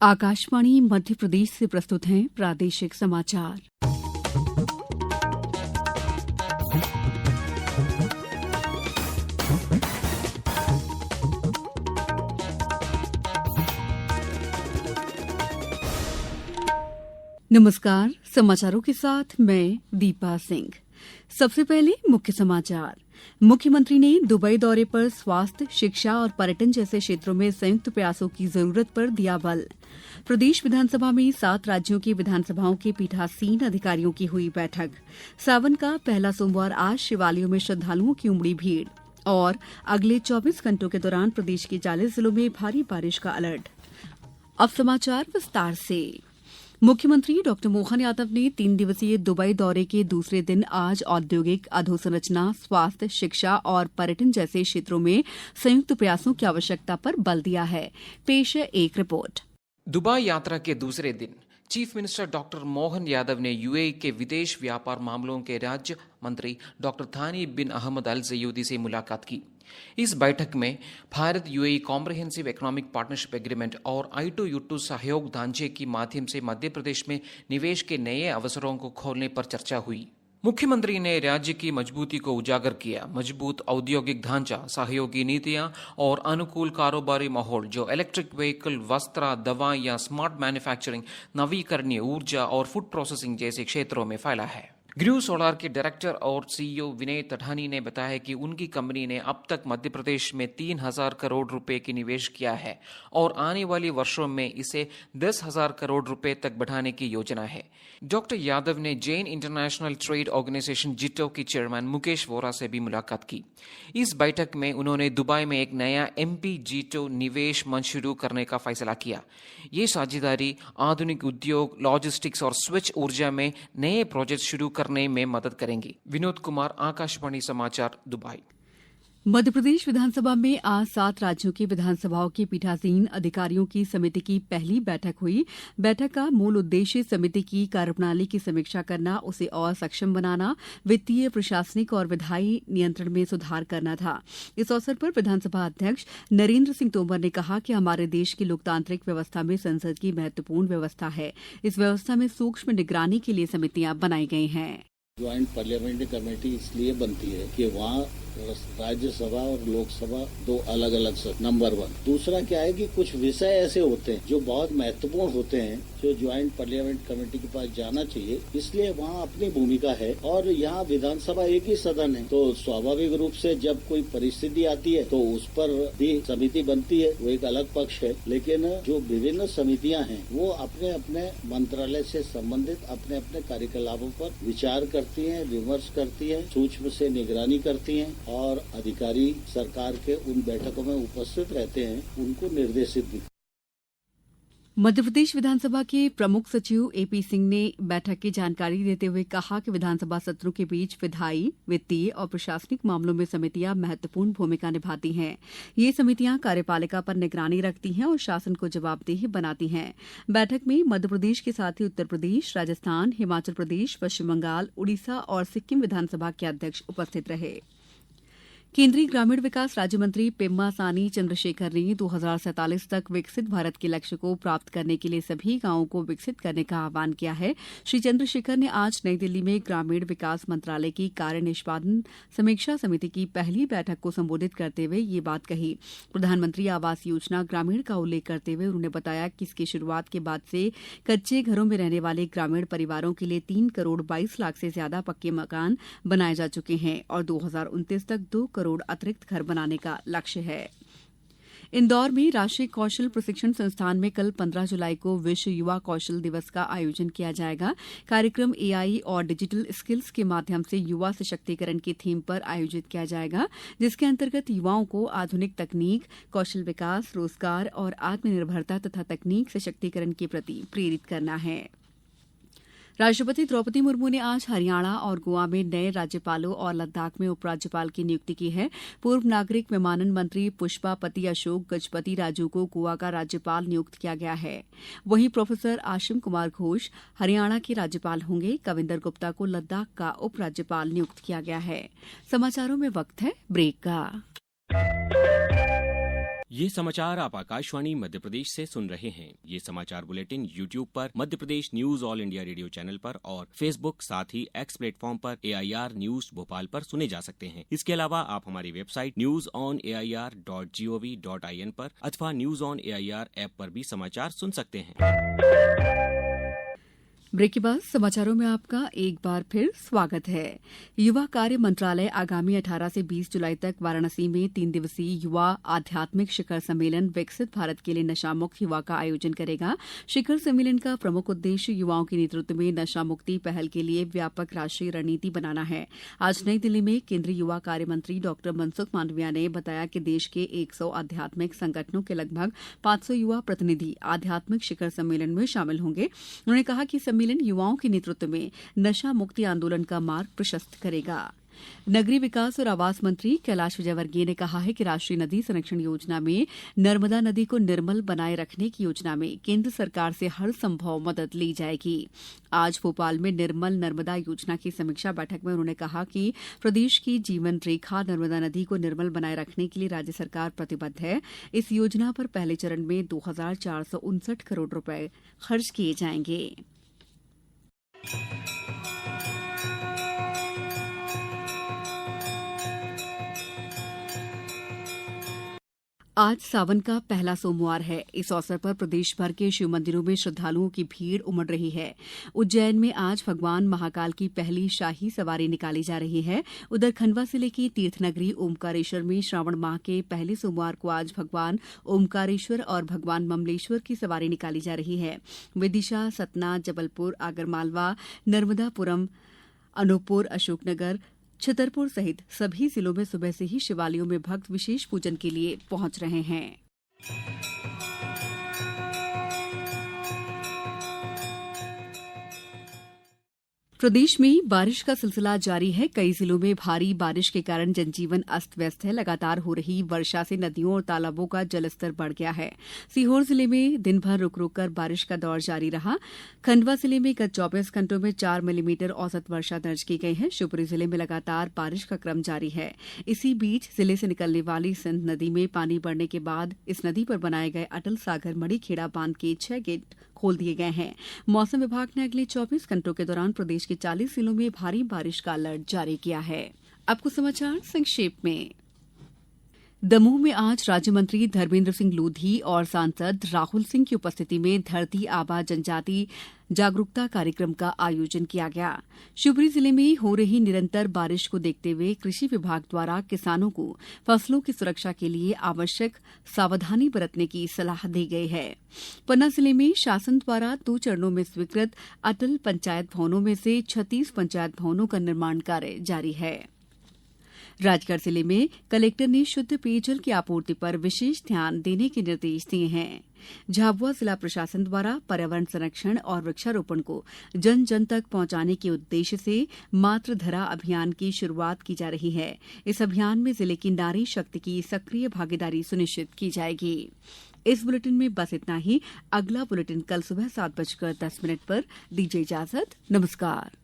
आकाशवाणी मध्य प्रदेश से प्रस्तुत हैं प्रादेशिक समाचार। नमस्कार, समाचारों के साथ मैं दीपा सिंह। सबसे पहले मुख्य समाचार। मुख्यमंत्री ने दुबई दौरे पर स्वास्थ्य, शिक्षा और पर्यटन जैसे क्षेत्रों में संयुक्त प्रयासों की जरूरत पर दिया बल। प्रदेश विधानसभा में 7 राज्यों की विधानसभाओं के पीठासीन अधिकारियों की हुई बैठक। सावन का पहला सोमवार आज शिवालयों में श्रद्धालुओं की उमड़ी भीड़। और अगले 24 घंटों के दौरान प्रदेश के 40 जिलों में भारी बारिश का अलर्ट। अब समाचार विस्तार से। मुख्यमंत्री डॉ मोहन यादव ने 3 दिवसीय दुबई दौरे के दूसरे दिन आज औद्योगिक, अधोसंरचना, स्वास्थ्य, शिक्षा और पर्यटन जैसे क्षेत्रों में संयुक्त प्रयासों की आवश्यकता पर बल दिया है। पेश है एक रिपोर्ट। दुबई यात्रा के दूसरे दिन chief minister doctor Mohan Yadav ने यूएई के विदेश व्यापार मामलों के राज्य मंत्री डॉक्टर थानी बिन अहमद अल ज़यूदी से मुलाकात की। इस बैठक में Bharat UAE comprehensive economic partnership agreement और I2U2 सहयोग ढांचे के माध्यम से मध्य प्रदेश में निवेश के नए अवसरों को खोलने पर चर्चा हुई। मुख्यमंत्री ने राज्य की मजबूती को उजागर किया। मजबूत औद्योगिक ढांचा, सहयोगी नीतियां और अनुकूल कारोबारी माहौल जो इलेक्ट्रिक व्हीकल, वस्त्र, दवा या स्मार्ट मैन्युफैक्चरिंग, नवीकरणीय ऊर्जा और फूड प्रोसेसिंग जैसे क्षेत्रों में फैला है। ग्रू सोलार के डायरेक्टर और सीईओ विनय तठानी ने बताया कि उनकी कंपनी ने अब तक मध्य प्रदेश में 3,000 करोड़ रुपए की निवेश किया है और आने वाले वर्षों में इसे 10,000 करोड़ रुपए तक बढ़ाने की योजना है। डॉक्टर यादव ने जैन इंटरनेशनल ट्रेड ऑर्गेनाइजेशन जिटो के चेयरमैन मुकेश वोरा से भी मुलाकात की। इस बैठक में उन्होंने दुबई में एक नया MP जिटो निवेश मंच शुरू करने का फैसला किया। ये साझेदारी आधुनिक उद्योग, लॉजिस्टिक्स और स्वच्छ ऊर्जा में नए प्रोजेक्ट शुरू करने में मदद करेंगी। विनोद कुमार, आकाशवाणी समाचार, दुबई। मध्य प्रदेश विधानसभा में आज 7 राज्यों की विधानसभाओं के पीठासीन अधिकारियों की समिति की पहली बैठक हुई। बैठक का मूल उद्देश्य समिति की कार्यप्रणाली की समीक्षा करना, उसे और सक्षम बनाना, वित्तीय, प्रशासनिक और विधायी नियंत्रण में सुधार करना था। इस अवसर पर विधानसभा अध्यक्ष नरेंद्र सिंह तोमर ने कहा कि हमारे देश की लोकतांत्रिक व्यवस्था में संसद की महत्वपूर्ण व्यवस्था है। इस व्यवस्था में सूक्ष्म निगरानी के लिए समितियां बनाई गई हैं। ज्वाइंट पार्लियामेंट्री कमेटी इसलिए बनती है कि वहाँ राज्यसभा और लोकसभा 2 अलग अलग नंबर 1। दूसरा क्या है कि कुछ विषय ऐसे होते हैं जो बहुत महत्वपूर्ण होते हैं, जो ज्वाइंट पार्लियामेंट कमेटी के पास जाना चाहिए, इसलिए वहाँ अपनी भूमिका है। और यहाँ विधानसभा एक ही सदन है, तो स्वाभाविक रूप से जब कोई परिस्थिति आती है तो उस पर भी समिति बनती है, वो एक अलग पक्ष है। लेकिन जो विभिन्न समितियां हैं वो अपने अपने मंत्रालय से संबंधित अपने अपने कार्यकलापों पर विचार करती हैं, विमर्श करती हैं, सूक्ष्म से निगरानी करती हैं और अधिकारी सरकार के उन बैठकों में उपस्थित रहते हैं, उनको निर्देशित भी। मध्यप्रदेश विधानसभा के प्रमुख सचिव AP सिंह ने बैठक की जानकारी देते हुए कहा कि विधानसभा सत्रों के बीच विधायी, वित्तीय और प्रशासनिक मामलों में समितियां महत्वपूर्ण भूमिका निभाती हैं। ये समितियां कार्यपालिका पर निगरानी रखती हैं और शासन को जवाबदेह बनाती हैं। बैठक में मध्यप्रदेश के साथ ही उत्तर प्रदेश, राजस्थान, हिमाचल प्रदेश, पश्चिम बंगाल, उड़ीसा और सिक्किम विधानसभा के अध्यक्ष उपस्थित रहे। केंद्रीय ग्रामीण विकास राज्य मंत्री पेम्मा सानी चंद्रशेखर ने 2047 तक विकसित भारत के लक्ष्य को प्राप्त करने के लिए सभी गांवों को विकसित करने का आह्वान किया है। श्री चंद्रशेखर ने आज नई दिल्ली में ग्रामीण विकास मंत्रालय की कार्य निष्पादन समीक्षा समिति की पहली बैठक को संबोधित करते हुए ये बात कही। प्रधानमंत्री आवास योजना ग्रामीण का उल्लेख करते हुए उन्होंने बताया कि इसकी शुरुआत के बाद से कच्चे घरों में रहने वाले ग्रामीण परिवारों के लिए 3 करोड़ 22 लाख से ज्यादा पक्के मकान बनाए जा चुके हैं और 2029 तक 2 करोड़ अतिरिक्त घर बनाने का लक्ष्य है। इंदौर में राष्ट्रीय कौशल प्रशिक्षण संस्थान में कल 15 जुलाई को विश्व युवा कौशल दिवस का आयोजन किया जाएगा। कार्यक्रम AI और डिजिटल स्किल्स के माध्यम से युवा सशक्तिकरण की थीम पर आयोजित किया जाएगा, जिसके अंतर्गत युवाओं को आधुनिक तकनीक, कौशल विकास, रोजगार और आत्मनिर्भरता तथा तकनीक सशक्तिकरण के प्रति प्रेरित करना है। राष्ट्रपति द्रौपदी मुर्मू ने आज हरियाणा और गोवा में नए राज्यपालों और लद्दाख में उपराज्यपाल की नियुक्ति की है। पूर्व नागरिक विमानन मंत्री पुष्पापति अशोक गजपति राजू को गोवा का राज्यपाल नियुक्त किया गया है। वहीं प्रोफेसर आशिम कुमार घोष हरियाणा के राज्यपाल होंगे। कविंदर गुप्ता को लद्दाख का उपराज्यपाल नियुक्त किया गया है। समाचारों में वक्त है ब्रेक का। ये समाचार आप आकाशवाणी मध्य प्रदेश से सुन रहे हैं। ये समाचार बुलेटिन YouTube पर Madhya Pradesh news all India radio channel पर और Facebook साथ ही X प्लेटफॉर्म पर AIR न्यूज भोपाल पर सुने जा सकते हैं। इसके अलावा आप हमारी वेबसाइट newsonair.gov.in पर अथवा न्यूज ऑन AIR ऐप पर भी समाचार सुन सकते हैं। ब्रेक के बाद समाचारों में आपका एक बार फिर स्वागत है। युवा कार्य मंत्रालय आगामी 18 से 20 जुलाई तक वाराणसी में 3 दिवसीय युवा आध्यात्मिक शिखर सम्मेलन विकसित भारत के लिए नशा मुक्त युवा का आयोजन करेगा। शिखर सम्मेलन का प्रमुख उद्देश्य युवाओं के नेतृत्व में नशा मुक्ति पहल के लिए व्यापक राष्ट्रीय रणनीति बनाना है। आज नई दिल्ली में केंद्रीय युवा कार्य मंत्री डॉ मनसुख मांडविया ने बताया कि देश के 100 आध्यात्मिक संगठनों के लगभग 500 युवा प्रतिनिधि आध्यात्मिक शिखर सम्मेलन में शामिल होंगे। उन्होंने कहा कि सम्मेलन युवाओं के नेतृत्व में नशा मुक्ति आंदोलन का मार्ग प्रशस्त करेगा। नगरीय विकास और आवास मंत्री कैलाश विजयवर्गीय ने कहा है कि राष्ट्रीय नदी संरक्षण योजना में नर्मदा नदी को निर्मल बनाए रखने की योजना में केंद्र सरकार से हर संभव मदद ली जाएगी। आज भोपाल में निर्मल नर्मदा योजना की समीक्षा बैठक में उन्होंने कहा कि प्रदेश की जीवन रेखा नर्मदा नदी को निर्मल बनाए रखने के लिए राज्य सरकार प्रतिबद्ध है। इस योजना पर पहले चरण में 2,459 करोड़ रुपए खर्च किए जाएंगे। आज सावन का पहला सोमवार है। इस अवसर पर प्रदेश भर के शिव मंदिरों में श्रद्धालुओं की भीड़ उमड़ रही है। उज्जैन में आज भगवान महाकाल की पहली शाही सवारी निकाली जा रही है। उधर खंडवा जिले की तीर्थनगरी ओमकारेश्वर में श्रावण माह के पहले सोमवार को आज भगवान ओमकारेश्वर और भगवान ममलेश्वर की सवारी निकाली जा रही है। विदिशा, सतना, जबलपुर, आगरमालवा, नर्मदापुरम, अनूपपुर, अशोकनगर, छतरपुर सहित सभी जिलों में सुबह से ही शिवालयों में भक्त विशेष पूजन के लिए पहुंच रहे हैं। प्रदेश में बारिश का सिलसिला जारी है। कई जिलों में भारी बारिश के कारण जनजीवन अस्त व्यस्त है। लगातार हो रही वर्षा से नदियों और तालाबों का जलस्तर बढ़ गया है। सीहोर जिले में दिन भर रुक रुक कर बारिश का दौर जारी रहा। खंडवा जिले में गत 24 घंटों में 4 मिलीमीटर औसत वर्षा दर्ज की गई है। शिवपुरी जिले में लगातार बारिश का क्रम जारी है। इसी बीच जिले से निकलने वाली सिंध नदी में पानी बढ़ने के बाद इस नदी पर बनाए गए अटल सागर मड़ीखेड़ा बांध के 6 गेट खोल दिए गए हैं। मौसम विभाग ने अगले 24 घंटों के दौरान प्रदेश के 40 जिलों में भारी बारिश का अलर्ट जारी किया है। अब कुछ समाचार संक्षेप में। दमोह में आज राज्य मंत्री धर्मेंद्र सिंह लोधी और सांसद राहुल सिंह की उपस्थिति में धरती आबा जनजाति जागरूकता कार्यक्रम का आयोजन किया गया। शिवपुरी जिले में हो रही निरंतर बारिश को देखते हुए कृषि विभाग द्वारा किसानों को फसलों की सुरक्षा के लिए आवश्यक सावधानी बरतने की सलाह दी गई है। पन्ना जिले में शासन द्वारा 2 चरणों में स्वीकृत अटल पंचायत भवनों में से 36 पंचायत भवनों का निर्माण कार्य जारी है। राजगढ़ जिले में कलेक्टर ने शुद्ध पेयजल की आपूर्ति पर विशेष ध्यान देने के निर्देश दिए हैं। झाबुआ जिला प्रशासन द्वारा पर्यावरण संरक्षण और वृक्षारोपण को जन जन तक पहुंचाने के उद्देश्य से मातृधरा अभियान की शुरुआत की जा रही है। इस अभियान में जिले की नारी शक्ति की सक्रिय भागीदारी सुनिश्चित की जाएगी। इस बुलेटिन में बस इतना ही। अगला बुलेटिन कल सुबह 7:10 पर दीजिए इजाजत। नमस्कार।